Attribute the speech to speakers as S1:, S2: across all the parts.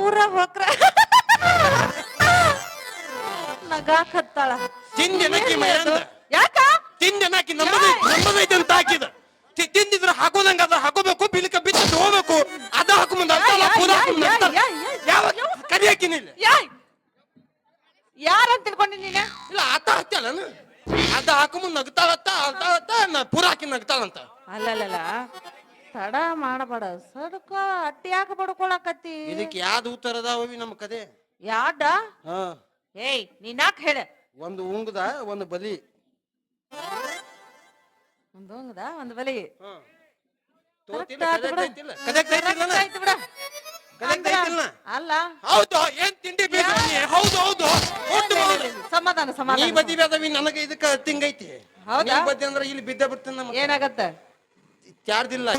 S1: ಪೂರ ಹೊಕ್ರ ನಗಾಕತ್ತಾಳ.
S2: ತಿಂದೆನಕಿ ಮೈರಂದ
S1: ಯಾಕ
S2: ತಿಂದೆನಕಿ ನಮ್ಮದೈತೆ ಅಂತ ಹಾಕಿದ ತಿಂದಿದ್ರೆ ಹಾಕೋದಂಗ ಅದ ಹಾಕೋಬೇಕು ಬಿಲ್ಕ ಬಿತ್ತ ಹೋಗ್ಬೇಕು ಅದ ಹಾಕು ಮುಂದ ಯಾವಾಗ ಕರಿ ಹಾಕಿನಿಲ್ಲ
S1: ಯಾರಂತ ತಿಳ್ಕೊಂಡಿ ನೀನ?
S2: ಇಲ್ಲ ಆತ ಹತ್ತಲ್ಲ ಅದ ಹಾಕು ಮುಂದ್ ನಗ್ತಾಳತ್ತ ಅಳ್ತಾಳತ್ತ ಪೂರ ಹಾಕಿ ನಗ್ತಾಳಂತ.
S1: ಅಲ್ಲಲ್ಲ ತಡ ಮಾಡಬೇಡ ಸಡ್ಕ ಅಟ್ಟಿ ಯಾಕೆ ಬಡ್ಕೊಳಕತ್ತಿ?
S2: ಇದಕ್ಕೆ ಯಾವ್ದು ಉತ್ತರ ಅದಾವವಿ ನಮ್ಮ ಕದೆ?
S1: ಯಾಡ
S2: ಹಾ
S1: ಏಯ್ ನೀನಾಕ್ ಹೇಳ.
S2: ಒಂದು ಉಂಗುದ ಒಂದು ಬಲಿ.
S1: ಒಂದು ಉಂಗುದ ಒಂದು ಬಲಿ. ಅಲ್ಲ
S2: ಹೌದು ಏನ್ ತಿಂಡಿ ಬೇಕು? ಹೌದು ಹೌದು
S1: ಸಮಾಧಾನ
S2: ನೀ
S1: ಸಮಾಧಾನ.
S2: ಬದಿ ಬೇದವಿ ನನಗೆ ಇದಕ್ಕ ತಿಂಗೈತಿ.
S1: ಹೌದಾ?
S2: ಬದಿ ಅಂದ್ರೆ ಇಲ್ಲಿ ಬಿದ್ದ ಬಿಡ್ತೇನೆ.
S1: ಏನಾಗತ್ತ?
S2: ತ್ಯಾರ್ದಿಲ್ಲ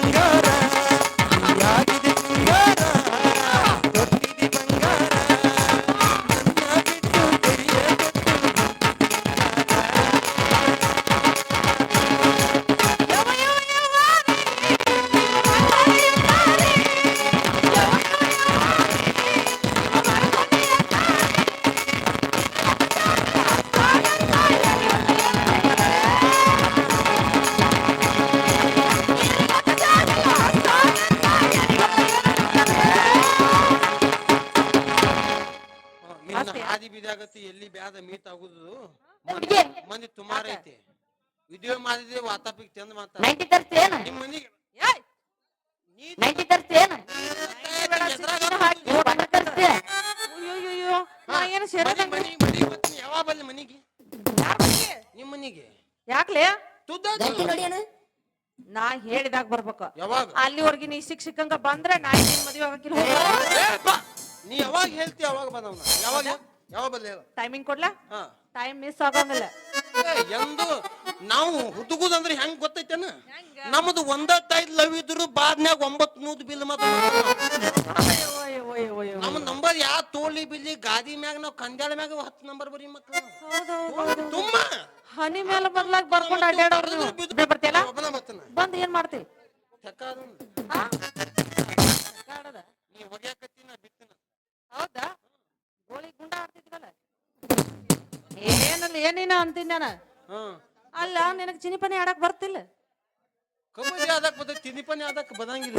S2: ಹಾದಿ ಬಿದ್ದಾಗತ್ತಿ ಎಲ್ಲಿ ಬ್ಯಾದ ಮೀಟ್ ಆಗುದು ಮಂದಿ ತುಮಾರ ಐತಿ. ವಿಡಿಯೋ ಮಾಡಿದ್ರೆ ವಾತಾಪಿಕ್ ಚಂದ ಮಾತಾಡ ನಿಮ್ ಮನಿಗೆ ಯಾವಾಗ ಬಲ್ಲಿ ಮನಿಗೆ ನಿಮ್ ಮನಿಗೆ
S1: ಯಾಕ್ಲೆ
S2: ತುದ್ದ
S1: ನಾ ಹೇಳಿದಾಗ ಬರ್ಬೇಕ.
S2: ಯಾವಾಗ
S1: ಅಲ್ಲಿವರೆಗೆ ನೀ ಶಿಕ್ಷಕಂಗ ಬಂದ್ರೆ ನಾ ನಿನ್ ಮದುವೆ ಆಗಕ್ಕಿಲ್ಲ.
S2: ನೀ ಯಾವಾಗ ಹೇಳ್ತಿ ಯಾವಾಗ ಬಂದವನ ಯಾವಾಗ ಯಾವಾಗ ಬಲ್ಲ
S1: ಟೈಮಿಂಗ್ ಕೊಡ್ಲಾ?
S2: ಹಾ
S1: ಟೈಮ್ ಮಿಸ್ ಆಗಂಗಿಲ್ಲ.
S2: ಎಂದು ನಾವು ಹುಡುಗುದಂದ್ರೆ ಹೆಂಗ್ ಗೊತ್ತೈತೇನ? ನಮ್ದು ಒಂದೈದು ಲವ್ ಇದ್ರು ಬಾದ್ನ್ಯಾಗ 900 ಬಿಲ್ ಮಾತ್ರ. ನಮ್ಮ ನಂಬರ್ ಯಾ ತೋಳಿ ಬಿಲ್ಲಿ ಗಾದಿ ಮ್ಯಾಗ ನಾವ್ ಕಂದ್ಯಾಳ ಮ್ಯಾಗ 10 ನಂಬರ್ ಬರೀ ಮಕ್ಳು ತುಂಬ
S1: ಹನಿ ಮೇಲೆ ಬರ್ಲಾಗ ಬರ್ಕೊಂಡು ಅಡ್ಡಾಡೋರು ಬರ್ತಿಯಲ್ಲ ಬಂದ್ ಏನ್ ಮಾಡ್ತಿ?
S2: ನೀ ಹೊಗ್ಯಾಕತ್ತಿ ನಾ ಬಿತ್ತನ.
S1: ಹೌದಾ? ಗೋಳಿ ಗುಂಡ ಆಡ್ತಿದ್ವಲ್ಲ ಏನಲ್ಲ ಏನೇನ ಅಂತೀನಿ ನಾನು. ಅಲ್ಲ ನಿನಗ್ ಚಿನಿಪನಿ ಆಡಕ್ ಬರ್ತಿಲ್ಲ?
S2: ಕಬಡ್ಡಿ ಆದಕ್ ಬದ ತಿನಿಪನಿ ಆದಕ್ ಬದಂಗಿಲ್ಲ.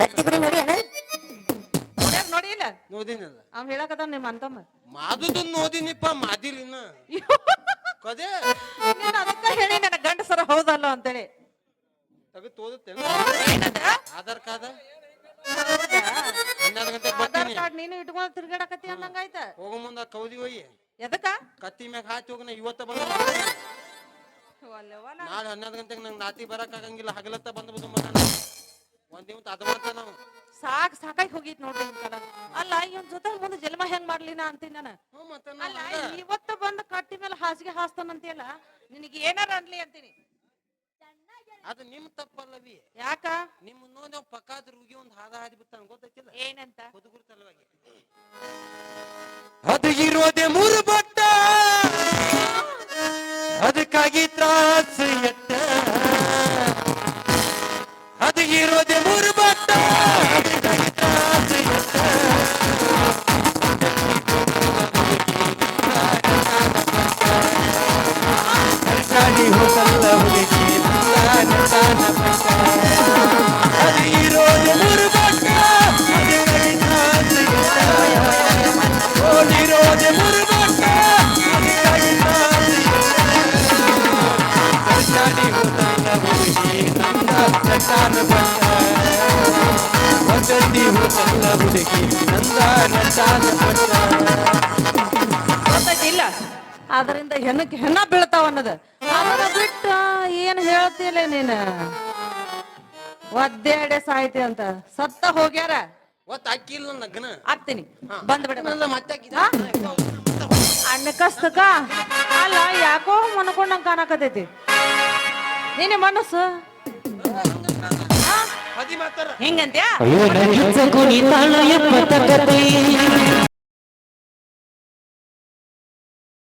S1: ನೋಡಿಲ್ಲ
S2: ನೋದಿನಲ್ಲ
S1: ಅವ್ ಹೇಳಕದ ನಿಮ್ ಅಂತಮ್ಮ
S2: ಮಾದುದು ನೋದಿನಿಪ್ಪ ಮಾದಿಲಿನ ಕದೇ
S1: ನೀನ್ ಅದಕ್ಕ ಹೇಳಿ ನನ್ನ ಗಂಡಸರ ಹೌದಲ್ಲ ಅಂತೇಳಿ
S2: ತಗದ್ ತೋದುತ್ತೇನೆ. ಆಧಾರ್ ಕಾರ್ಡ್ 12 ಗಂಟೆಗೆ ಬರ್ತೀನಿ.
S1: ನೀನು ಇಟ್ಕೊಂಡು ತಿರ್ಗಾಡಕತ್ತಿ ಅಂದಂಗಾಯ್ತ.
S2: ಹೋಗೋ ಮುಂದ ಕೌದಿ ಹೋಗಿ
S1: ಎದಕ್ಕ
S2: ಕತ್ತಿ ಮ್ಯಾಗ ಹಾಕಿ ಹೋಗಿ ನಾ ಇವತ್ತ ಬಂದ ನಾಳೆ 12 ಗಂಟೆಗೆ ನಂಗೆ ನಾತಿ ಬರಕ್ ಆಗಂಗಿಲ್ಲ. ಹಗಲತ್ತ ಬಂದ್ಬಿಡು ಒಂದ್ ದಿವಸ ಅದ ಮಾತ್ರ ನಾವು
S1: ಸಾಕಾಗಿ ಹೋಗಿತ್ ನೋಡ್ರಿ. ಅಲ್ಲ ಇವನ್ ಜೊತೆ ಮುಂದೆ ಜನ್ಮ ಹೆಂಗ್ ಮಾಡ್ಲಿನ ಅಂತೀನಿ ನಾನು. ಅಲ್ಲ ಇವತ್ತು ಬಂದು ಕಟ್ಟಿ ಮೇಲೆ ಹಾಸಿಗೆ ಹಾಸ್ತಾನಂತಿಯಲ್ಲ ನಿನಗೆ ಏನಾರ ಅನ್ಲಿ ಅಂತೀನಿ.
S2: ಅದು ನಿಮ್ ತಪ್ಪಲ್ಲವಿ.
S1: ಯಾಕ?
S2: ನಿಮ್ ನೋಡಿ ನಾವು ಪಕ್ಕಾದ ರುಗಿ ಒಂದ್ ಹಾದ ಹಾದಿ ಬಿಡ್ತಾನ ಗೊತ್ತೈತಿಲ್ಲ?
S1: ಏನಂತ?
S2: ಹುಡುಗರ ಸಲುವಾಗಿ ಅದು ಇರೋದೆ 3 ಬಟ್ಟ ಅದಕ್ಕಾಗಿ ತ್ರಾಸ ಎಟ್ಟ. ಅದು ಇರೋದೆ 3 ಬಟ್ಟ ಅದಕ್ಕಾಗಿ ತ್ರಾಸ ಎಟ್ಟ. ಸರ್ಕಾರಿ ಹೋಟೆಲ್ ಹುಡುಗಿ ಅದು ಇರೋದೆ 3 ಬಟ್ಟ ಅದಕ್ಕಾಗಿ ತ್ರಾಸ ಎಟ್ಟ. ಓಡಿರೋದೆ 3 ಬಟ್ಟ ಅದಕ್ಕಾಗಿ ತ್ರಾಸ ಎಟ್ಟ. ಸರ್ಕಾರಿ ಹೋಟೆಲ್ ಹುಡುಗಿ ನಟಾನ ಬಟ್ಟ ವಸತಿ ಹೋಟೆಲ್ ಹುಡುಗಿ ನಂದ ನಟಾನ ಬಟ್ಟ.
S1: ಗೊತ್ತಾಯ್ತಿಲ್ಲ ಅದರಿಂದ ಹೆಣ್ಣ ಬೀಳ್ತಾವ ಅನ್ನೋದು. ಅದನ್ನ ಬಿಟ್ಟ ಏನ್ ಹೇಳ್ತಿಲ್ಲ ನೀನ್? ಒದ್ದೆ ಸಾಯ್ತಿ ಅಂತ ಸತ್ತ ಹೋಗ್ಯಾರ.
S2: ಅಕ್ಕಿಲ್ಲ ನಗ್ನ
S1: ಆಗ್ತೀನಿ ಬಂದ್ಬಿಡ
S2: ಮತ್ತೆ
S1: ಅಣ್ಣಕಸ್ತಕ ಅಲ್ಲ ಯಾಕೋ ಮನ್ಕೊಂಡಂಗ ಕಾಣಕತೈತಿ ನೀನೆ ಮನಸ್ಸು
S2: ಮದಿ ಮಾತಾರ
S1: ಹೆಂಗಂತ್ಯಾ?